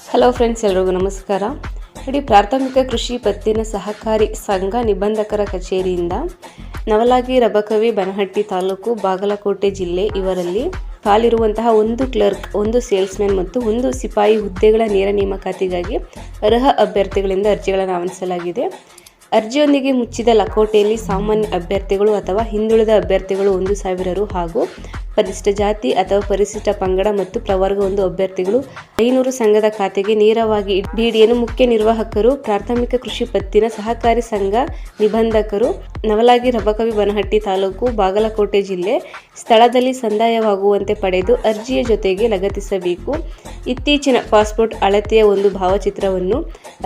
Hello friends, ಎಲ್ರಿಗೂ ನಮಸ್ಕಾರ. ನೋಡಿ, ಪ್ರಾಥಮಿಕ ಕೃಷಿ ಪತ್ತಿನ ಸಹಕಾರಿ ಸಂಘ ನಿಬಂಧಕರ ಕಚೇರಿಯಿಂದ ನವಲಾಗಿ ರಬಕವಿ ಬನಹಟ್ಟಿ ತಾಲೂಕು ಬಾಗಲಕೋಟೆ ಜಿಲ್ಲೆ ಇವರಲ್ಲಿ ಖಾಲಿರುವಂತಹ ಒಂದು ಕ್ಲರ್ಕ್, ಒಂದು ಸೇಲ್ಸ್ಮ್ಯಾನ್ ಮತ್ತು ಒಂದು ಸಿಪಾಯಿ ಹುದ್ದೆಗಳ ನೇರ ನೇಮಕಾತಿಗಾಗಿ ಅರ್ಹ ಅಭ್ಯರ್ಥಿಗಳಿಂದ ಅರ್ಜಿಗಳನ್ನು ಆಹ್ವಾನಿಸಲಾಗಿದೆ. ಅರ್ಜಿಯೊಂದಿಗೆ ಮುಚ್ಚಿದ ಲಕೋಟೆಯಲ್ಲಿ ಸಾಮಾನ್ಯ ಅಭ್ಯರ್ಥಿಗಳು ಅಥವಾ ಹಿಂದುಳಿದ ಅಭ್ಯರ್ಥಿಗಳು 1,000 ರು ಹಾಗೂ ಪರಿಶಿಷ್ಟ ಜಾತಿ ಅಥವಾ ಪರಿಶಿಷ್ಟ ಪಂಗಡ ಮತ್ತು ಪ್ರವರ್ಗ 1 ಅಭ್ಯರ್ಥಿಗಳು 500 ಸಂಘದ ಖಾತೆಗೆ ನೇರವಾಗಿ ಡಿಡಿಯನ್ನು ಮುಖ್ಯ ನಿರ್ವಾಹಕರು, ಪ್ರಾಥಮಿಕ ಕೃಷಿ ಪತ್ತಿನ ಸಹಕಾರಿ ಸಂಘ ನಿಬಂಧಕರು, ನವಲಾಗಿ ರಬಕವಿ ಬನಹಟ್ಟಿ ತಾಲೂಕು ಬಾಗಲಕೋಟೆ ಜಿಲ್ಲೆ ಸ್ಥಳದಲ್ಲಿ ಸಂದಾಯವಾಗುವಂತೆ ಪಡೆದು ಅರ್ಜಿಯ ಜೊತೆಗೆ ಲಗತ್ತಿಸಬೇಕು. ಇತ್ತೀಚಿನ ಪಾಸ್ಪೋರ್ಟ್ ಅಳತೆಯ ಒಂದು ಭಾವಚಿತ್ರವನ್ನು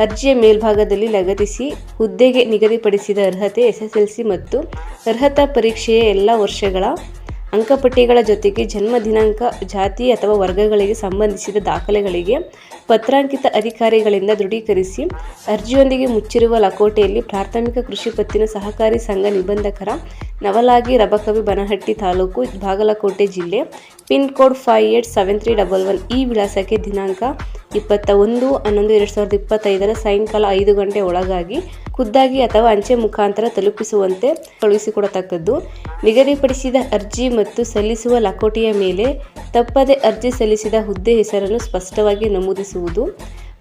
ಅರ್ಜಿಯ ಮೇಲ್ಭಾಗದಲ್ಲಿ ಲಗತ್ತಿಸಿ ಹುದ್ದೆಗೆ ನಿಗದಿಪಡಿಸಿದ ಅರ್ಹತೆ, SSLC ಮತ್ತು ಅರ್ಹತಾ ಪರೀಕ್ಷೆಯ ಎಲ್ಲ ವರ್ಷಗಳ ಅಂಕಪಟ್ಟಿಗಳ ಜೊತೆಗೆ ಜನ್ಮ ದಿನಾಂಕ, ಜಾತಿ ಅಥವಾ ವರ್ಗಗಳಿಗೆ ಸಂಬಂಧಿಸಿದ ದಾಖಲೆಗಳಿಗೆ ಪತ್ರಾಂಕಿತ ಅಧಿಕಾರಿಗಳಿಂದ ದೃಢೀಕರಿಸಿ ಅರ್ಜಿಯೊಂದಿಗೆ ಮುಚ್ಚಿರುವ ಲಕೋಟೆಯಲ್ಲಿ ಪ್ರಾಥಮಿಕ ಕೃಷಿ ಪತ್ತಿನ ಸಹಕಾರಿ ಸಂಘ ನಿಬಂಧಕರ, ನವಲಾಗಿ ರಬಕವಿ ಬನಹಟ್ಟಿ ತಾಲೂಕು ಬಾಗಲಕೋಟೆ ಜಿಲ್ಲೆ, ಪಿನ್ ಕೋಡ್ 587311 ಈ ವಿಳಾಸಕ್ಕೆ ದಿನಾಂಕ 21/11/2025 ಸಾಯಂಕಾಲ 5 ಗಂಟೆ ಒಳಗಾಗಿ ಖುದ್ದಾಗಿ ಅಥವಾ ಅಂಚೆ ಮುಖಾಂತರ ತಲುಪಿಸುವಂತೆ ಕಳುಹಿಸಿಕೊಡತಕ್ಕದ್ದು. ನಿಗದಿಪಡಿಸಿದ ಅರ್ಜಿ ಮತ್ತು ಸಲ್ಲಿಸುವ ಲಕೋಟೆಯ ಮೇಲೆ ತಪ್ಪದೆ ಅರ್ಜಿ ಸಲ್ಲಿಸಿದ ಹುದ್ದೆ ಹೆಸರನ್ನು ಸ್ಪಷ್ಟವಾಗಿ ನಮೂದಿಸುವುದು.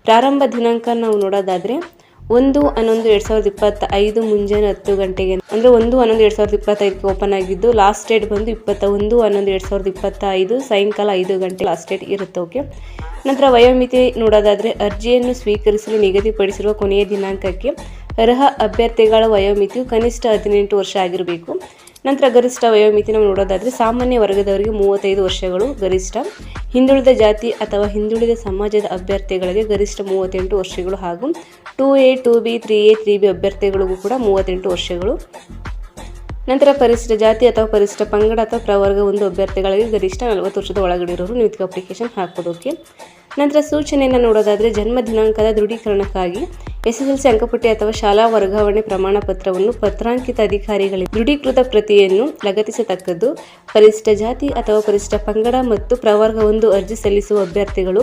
ಪ್ರಾರಂಭ ದಿನಾಂಕ ನಾವು ನೋಡೋದಾದರೆ 1/11/2025 ಮುಂಜಾನೆ 10 ಗಂಟೆಗೆ, ಅಂದರೆ 1/11/2025 ಓಪನ್ ಆಗಿದ್ದು ಲಾಸ್ಟ್ ಡೇಟ್ ಬಂದು 21/11/2025 ಸಾಯಂಕಾಲ 5 ಗಂಟೆ ಲಾಸ್ಟ್ ಡೇಟ್ ಇರುತ್ತೆ. ಓಕೆ. ನಂತರ ವಯೋಮಿತಿ ನೋಡೋದಾದರೆ ಅರ್ಜಿಯನ್ನು ಸ್ವೀಕರಿಸಲು ನಿಗದಿಪಡಿಸಿರುವ ಕೊನೆಯ ದಿನಾಂಕಕ್ಕೆ ಅರ್ಹ ಅಭ್ಯರ್ಥಿಗಳ ವಯೋಮಿತಿಯು ಕನಿಷ್ಠ 18 ವರ್ಷ ಆಗಿರಬೇಕು. ನಂತರ ಗರಿಷ್ಠ ವಯೋಮಿತಿ ನಾವು ನೋಡೋದಾದರೆ ಸಾಮಾನ್ಯ ವರ್ಗದವರಿಗೆ 35 ವರ್ಷಗಳು ಗರಿಷ್ಠ, ಹಿಂದುಳಿದ ಜಾತಿ ಅಥವಾ ಹಿಂದುಳಿದ ಸಮಾಜದ ಅಭ್ಯರ್ಥಿಗಳಿಗೆ ಗರಿಷ್ಠ 38 ವರ್ಷಗಳು ಹಾಗೂ 2A, 2B, 3A, 3B ಅಭ್ಯರ್ಥಿಗಳಿಗೂ ಕೂಡ 38 ವರ್ಷಗಳು. ನಂತರ ಪರಿಶಿಷ್ಟ ಜಾತಿ ಅಥವಾ ಪರಿಶಿಷ್ಟ ಪಂಗಡ ಅಥವಾ ಪ್ರವರ್ಗ 1 ಅಭ್ಯರ್ಥಿಗಳಿಗೆ ಗರಿಷ್ಠ 40 ವರ್ಷದ ಒಳಗಡೆ ಇರೋರು ನೀವು ಇದಕ್ಕೆ ಅಪ್ಲಿಕೇಶನ್ ಹಾಕೋದಕ್ಕೆ. ನಂತರ ಸೂಚನೆಯನ್ನು ನೋಡೋದಾದರೆ ಜನ್ಮ ದಿನಾಂಕದ ದೃಢೀಕರಣಕ್ಕಾಗಿ SSLC ಅಂಕಪಟ್ಟಿ ಅಥವಾ ಶಾಲಾ ವರ್ಗಾವಣೆ ಪ್ರಮಾಣ ಪತ್ರವನ್ನು ಪತ್ರಾಂಕಿತ ಅಧಿಕಾರಿಗಳಿಗೆ ದೃಢೀಕೃತ ಪ್ರತಿಯನ್ನು ಲಗತ್ತಿಸತಕ್ಕದ್ದು. ಪರಿಶಿಷ್ಟ ಜಾತಿ ಅಥವಾ ಪರಿಶಿಷ್ಟ ಪಂಗಡ ಮತ್ತು ಪ್ರವರ್ಗ 1 ಅರ್ಜಿ ಸಲ್ಲಿಸುವ ಅಭ್ಯರ್ಥಿಗಳು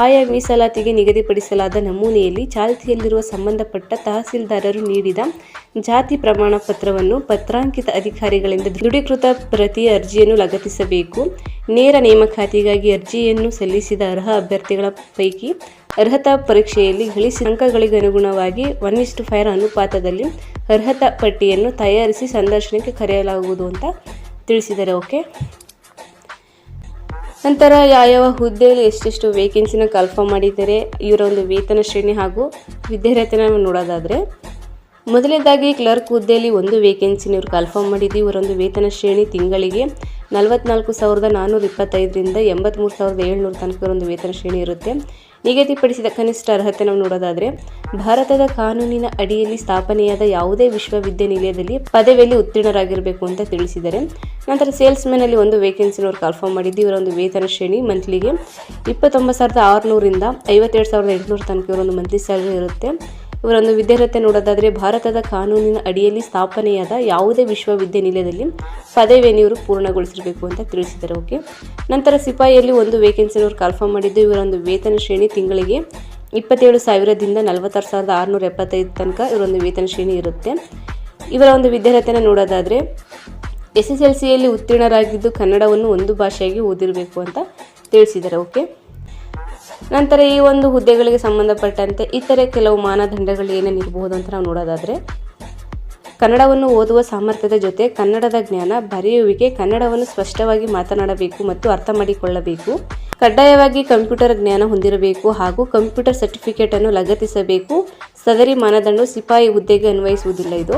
ಆಯಾ ಮೀಸಲಾತಿಗೆ ನಿಗದಿಪಡಿಸಲಾದ ನಮೂನೆಯಲ್ಲಿ ಚಾಲ್ತಿಯಲ್ಲಿರುವ ಸಂಬಂಧಪಟ್ಟ ತಹಸೀಲ್ದಾರರು ನೀಡಿದ ಜಾತಿ ಪ್ರಮಾಣ ಪತ್ರವನ್ನು ಪತ್ರಾಂಕಿತ ಅಧಿಕಾರಿಗಳಿಂದ ದೃಢೀಕೃತ ಪ್ರತಿಯ ಅರ್ಜಿಯನ್ನು ಲಗತ್ತಿಸಬೇಕು. ನೇರ ನೇಮಕಾತಿಗಾಗಿ ಅರ್ಜಿಯನ್ನು ಸಲ್ಲಿಸಿದ ಅರ್ಹ ಅಭ್ಯರ್ಥಿಗಳ ಪೈಕಿ ಅರ್ಹತಾ ಪರೀಕ್ಷೆಯಲ್ಲಿ ಗಳಿಸಿದ ಅಂಕಗಳಿಗೆ ಅನುಗುಣವಾಗಿ 1:5 ಅನುಪಾತದಲ್ಲಿ ಅರ್ಹತಾ ಪಟ್ಟಿಯನ್ನು ತಯಾರಿಸಿ ಸಂದರ್ಶನಕ್ಕೆ ಕರೆಯಲಾಗುವುದು ಅಂತ ತಿಳಿಸಿದ್ದಾರೆ. ಓಕೆ. ನಂತರ ಯಾವ ಹುದ್ದೆಯಲ್ಲಿ ಎಷ್ಟೆಷ್ಟು ವೇಕೆನ್ಸಿನ ಕನ್ಫರ್ಮ್ ಮಾಡಿದ್ದಾರೆ, ಇವರ ಒಂದು ವೇತನ ಶ್ರೇಣಿ ಹಾಗೂ ವಿದ್ಯಾರ್ಹತೆನ ನೋಡೋದಾದರೆ ಮೊದಲನೇದಾಗಿ ಕ್ಲರ್ಕ್ ಹುದ್ದೆಯಲ್ಲಿ ಒಂದು ವೇಕೆನ್ಸಿನ ಇವರು ಕನ್ಫರ್ಮ್ ಮಾಡಿದ್ದು. ಇವರೊಂದು ವೇತನ ಶ್ರೇಣಿ ತಿಂಗಳಿಗೆ 44,425ರಿಂದ 83,700 ತನಕ ಒಂದು ವೇತನ ಶ್ರೇಣಿ ಇರುತ್ತೆ. ನಿಗದಿಪಡಿಸಿದ ಕನಿಷ್ಠ ಅರ್ಹತೆ ನಾವು ನೋಡೋದಾದರೆ ಭಾರತದ ಕಾನೂನಿನ ಅಡಿಯಲ್ಲಿ ಸ್ಥಾಪನೆಯಾದ ಯಾವುದೇ ವಿಶ್ವವಿದ್ಯಾನಿಲಯದಲ್ಲಿ ಪದವಿಯಲ್ಲಿ ಉತ್ತೀರ್ಣರಾಗಿರಬೇಕು ಅಂತ ತಿಳಿಸಿದ್ದಾರೆ. ನಂತರ ಸೇಲ್ಸ್ಮ್ಯಾನಲ್ಲಿ ಒಂದು ವೇಕೆನ್ಸಿನವ್ರು ಕನ್ಫರ್ಮ್ ಮಾಡಿದ್ದು. ಇವರ ಒಂದು ವೇತನ ಶ್ರೇಣಿ ಮಂತ್ಲಿಗೆ 29,600ರಿಂದ 57,800 ತನಕ ಇವರೊಂದು ಮಂತ್ಲಿ ಸ್ಯಾಲರಿ ಇರುತ್ತೆ. ಇವರೊಂದು ವಿದ್ಯಾರ್ಹತೆ ನೋಡೋದಾದರೆ ಭಾರತದ ಕಾನೂನಿನ ಅಡಿಯಲ್ಲಿ ಸ್ಥಾಪನೆಯಾದ ಯಾವುದೇ ವಿಶ್ವವಿದ್ಯಾನಿಲಯದಲ್ಲಿ ಪದವಿಯನ್ನು ಇವರು ಪೂರ್ಣಗೊಳಿಸಿರಬೇಕು ಅಂತ ತಿಳಿಸಿದ್ದಾರೆ. ಓಕೆ. ನಂತರ ಸಿಪಾಯಿಯಲ್ಲಿ ಒಂದು ವೇಕೆನ್ಸಿನವ್ರು ಕನ್ಫರ್ಮ್ ಮಾಡಿದ್ದು. ಇವರೊಂದು ವೇತನ ಶ್ರೇಣಿ ತಿಂಗಳಿಗೆ 27,000ದಿಂದ 46,675 ತನಕ ಇವರೊಂದು ವೇತನ ಶ್ರೇಣಿ ಇರುತ್ತೆ. ಇವರ ಒಂದು ವಿದ್ಯಾರ್ಹತೆನ ನೋಡೋದಾದರೆ SSLCಯಲ್ಲಿ ಉತ್ತೀರ್ಣರಾಗಿದ್ದು ಕನ್ನಡವನ್ನು ಒಂದು ಭಾಷೆಯಾಗಿ ಓದಿರಬೇಕು ಅಂತ ತಿಳಿಸಿದ್ದಾರೆ. ಓಕೆ. ನಂತರ ಈ ಒಂದು ಹುದ್ದೆಗಳಿಗೆ ಸಂಬಂಧಪಟ್ಟಂತೆ ಇತರೆ ಕೆಲವು ಮಾನದಂಡಗಳು ಏನೇನಿರಬಹುದು ಅಂತ ನಾವು ನೋಡೋದಾದರೆ ಕನ್ನಡವನ್ನು ಓದುವ ಸಾಮರ್ಥ್ಯದ ಜೊತೆ ಕನ್ನಡದ ಜ್ಞಾನ, ಬರೆಯುವಿಕೆ, ಕನ್ನಡವನ್ನು ಸ್ಪಷ್ಟವಾಗಿ ಮಾತನಾಡಬೇಕು ಮತ್ತು ಅರ್ಥ ಮಾಡಿಕೊಳ್ಳಬೇಕು. ಕಡ್ಡಾಯವಾಗಿ ಕಂಪ್ಯೂಟರ್ ಜ್ಞಾನ ಹೊಂದಿರಬೇಕು ಹಾಗೂ ಕಂಪ್ಯೂಟರ್ ಸರ್ಟಿಫಿಕೇಟನ್ನು ಲಗತ್ತಿಸಬೇಕು. ಸದರಿ ಮಾನದಂಡವು ಸಿಪಾಯಿ ಹುದ್ದೆಗೆ ಅನ್ವಯಿಸುವುದಿಲ್ಲ. ಇದು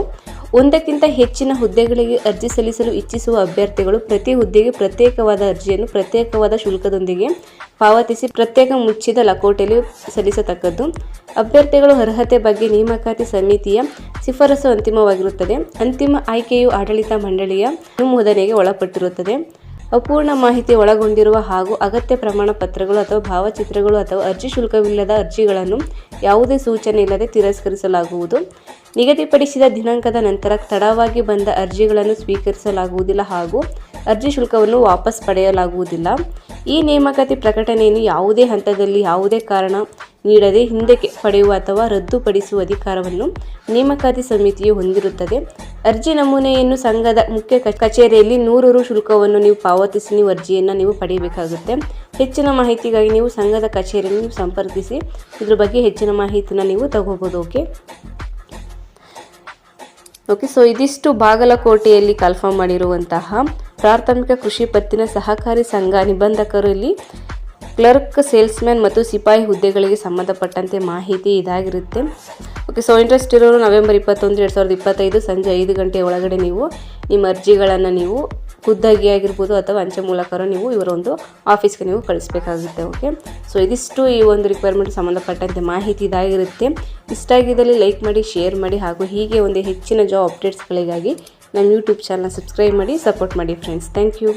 ಒಂದಕ್ಕಿಂತ ಹೆಚ್ಚಿನ ಹುದ್ದೆಗಳಿಗೆ ಅರ್ಜಿ ಸಲ್ಲಿಸಲು ಇಚ್ಛಿಸುವ ಅಭ್ಯರ್ಥಿಗಳು ಪ್ರತಿ ಹುದ್ದೆಗೆ ಪ್ರತ್ಯೇಕವಾದ ಅರ್ಜಿಯನ್ನು ಪ್ರತ್ಯೇಕವಾದ ಶುಲ್ಕದೊಂದಿಗೆ ಪಾವತಿಸಿ ಪ್ರತ್ಯೇಕ ಮುಚ್ಚಿದ ಲಕೋಟೆಯಲ್ಲಿ ಸಲ್ಲಿಸತಕ್ಕದ್ದು. ಅಭ್ಯರ್ಥಿಗಳು ಅರ್ಹತೆ ಬಗ್ಗೆ ನೇಮಕಾತಿ ಸಮಿತಿಯ ಶಿಫಾರಸು ಅಂತಿಮವಾಗಿರುತ್ತದೆ. ಅಂತಿಮ ಆಯ್ಕೆಯು ಆಡಳಿತ ಮಂಡಳಿಯ ಅನುಮೋದನೆಗೆ ಒಳಪಟ್ಟಿರುತ್ತದೆ. ಅಪೂರ್ಣ ಮಾಹಿತಿ ಒಳಗೊಂಡಿರುವ ಹಾಗೂ ಅಗತ್ಯ ಪ್ರಮಾಣ ಪತ್ರಗಳು ಅಥವಾ ಭಾವಚಿತ್ರಗಳು ಅಥವಾ ಅರ್ಜಿ ಶುಲ್ಕವಿಲ್ಲದ ಅರ್ಜಿಗಳನ್ನು ಯಾವುದೇ ಸೂಚನೆ ಇಲ್ಲದೆ ತಿರಸ್ಕರಿಸಲಾಗುವುದು. ನಿಗದಿಪಡಿಸಿದ ದಿನಾಂಕದ ನಂತರ ತಡವಾಗಿ ಬಂದ ಅರ್ಜಿಗಳನ್ನು ಸ್ವೀಕರಿಸಲಾಗುವುದಿಲ್ಲ ಹಾಗೂ ಅರ್ಜಿ ಶುಲ್ಕವನ್ನು ವಾಪಸ್ ಪಡೆಯಲಾಗುವುದಿಲ್ಲ. ಈ ನೇಮಕಾತಿ ಪ್ರಕಟಣೆಯನ್ನು ಯಾವುದೇ ಹಂತದಲ್ಲಿ ಯಾವುದೇ ಕಾರಣ ನೀಡದೆ ಹಿಂದಕ್ಕೆ ಪಡೆಯುವ ಅಥವಾ ರದ್ದುಪಡಿಸುವ ಅಧಿಕಾರವನ್ನು ನೇಮಕಾತಿ ಸಮಿತಿಯು ಹೊಂದಿರುತ್ತದೆ. ಅರ್ಜಿ ನಮೂನೆಯನ್ನು ಸಂಘದ ಮುಖ್ಯ ಕಚೇರಿಯಲ್ಲಿ 100 ರು ಶುಲ್ಕವನ್ನು ನೀವು ಪಾವತಿಸಿ ನೀವು ಅರ್ಜಿಯನ್ನು ನೀವು ಪಡೆಯಬೇಕಾಗುತ್ತೆ. ಹೆಚ್ಚಿನ ಮಾಹಿತಿಗಾಗಿ ನೀವು ಸಂಘದ ಕಚೇರಿಯನ್ನು ನೀವು ಸಂಪರ್ಕಿಸಿ ಇದ್ರ ಬಗ್ಗೆ ಹೆಚ್ಚಿನ ಮಾಹಿತಿನ ನೀವು ತಗೋಬೋದು. ಓಕೆ, ಸೊ ಇದಿಷ್ಟು ಬಾಗಲಕೋಟೆಯಲ್ಲಿ ಕನ್ಫರ್ಮ್ ಮಾಡಿರುವಂತಹ ಪ್ರಾಥಮಿಕ ಕೃಷಿ ಪತ್ತಿನ ಸಹಕಾರಿ ಸಂಘ ನಿಬಂಧಕರು ಇಲ್ಲಿ ಕ್ಲರ್ಕ್, ಸೇಲ್ಸ್ಮ್ಯಾನ್ ಮತ್ತು ಸಿಪಾಯಿ ಹುದ್ದೆಗಳಿಗೆ ಸಂಬಂಧಪಟ್ಟಂತೆ ಮಾಹಿತಿ ಇದಾಗಿರುತ್ತೆ. ಓಕೆ, ಸೊ ಇಂಟ್ರೆಸ್ಟ್ ಇರೋರು ನವೆಂಬರ್ 21, 2025 ಸಂಜೆ 5 ಗಂಟೆ ಒಳಗಡೆ ನೀವು ನಿಮ್ಮ ಅರ್ಜಿಗಳನ್ನು ನೀವು ಖುದ್ದಾಗಿ ಆಗಿರ್ಬೋದು ಅಥವಾ ಅಂಚೆ ಮೂಲಕ ನೀವು ಇವರ ಒಂದು ಆಫೀಸ್ಗೆ ನೀವು ಕಳಿಸಬೇಕಾಗುತ್ತೆ. ಓಕೆ, ಸೊ ಇದಿಷ್ಟು ಈ ಒಂದು ರಿಕ್ವೈರ್ಮೆಂಟ್ ಸಂಬಂಧಪಟ್ಟಂತೆ ಮಾಹಿತಿ ಇದಾಗಿರುತ್ತೆ. ಇಷ್ಟ ಆಗಿದ್ದಲ್ಲಿ ಲೈಕ್ ಮಾಡಿ, ಶೇರ್ ಮಾಡಿ ಹಾಗೂ ಹೀಗೆ ಒಂದು ಹೆಚ್ಚಿನ ಜಾಬ್ ಅಪ್ಡೇಟ್ಸ್ಗಳಿಗಾಗಿ ನಮ್ಮ ಯೂಟ್ಯೂಬ್ ಚಾನಲ್ ಸಬ್ಸ್ಕ್ರೈಬ್ ಮಾಡಿ, ಸಪೋರ್ಟ್ ಮಾಡಿ ಫ್ರೆಂಡ್ಸ್. Thank you.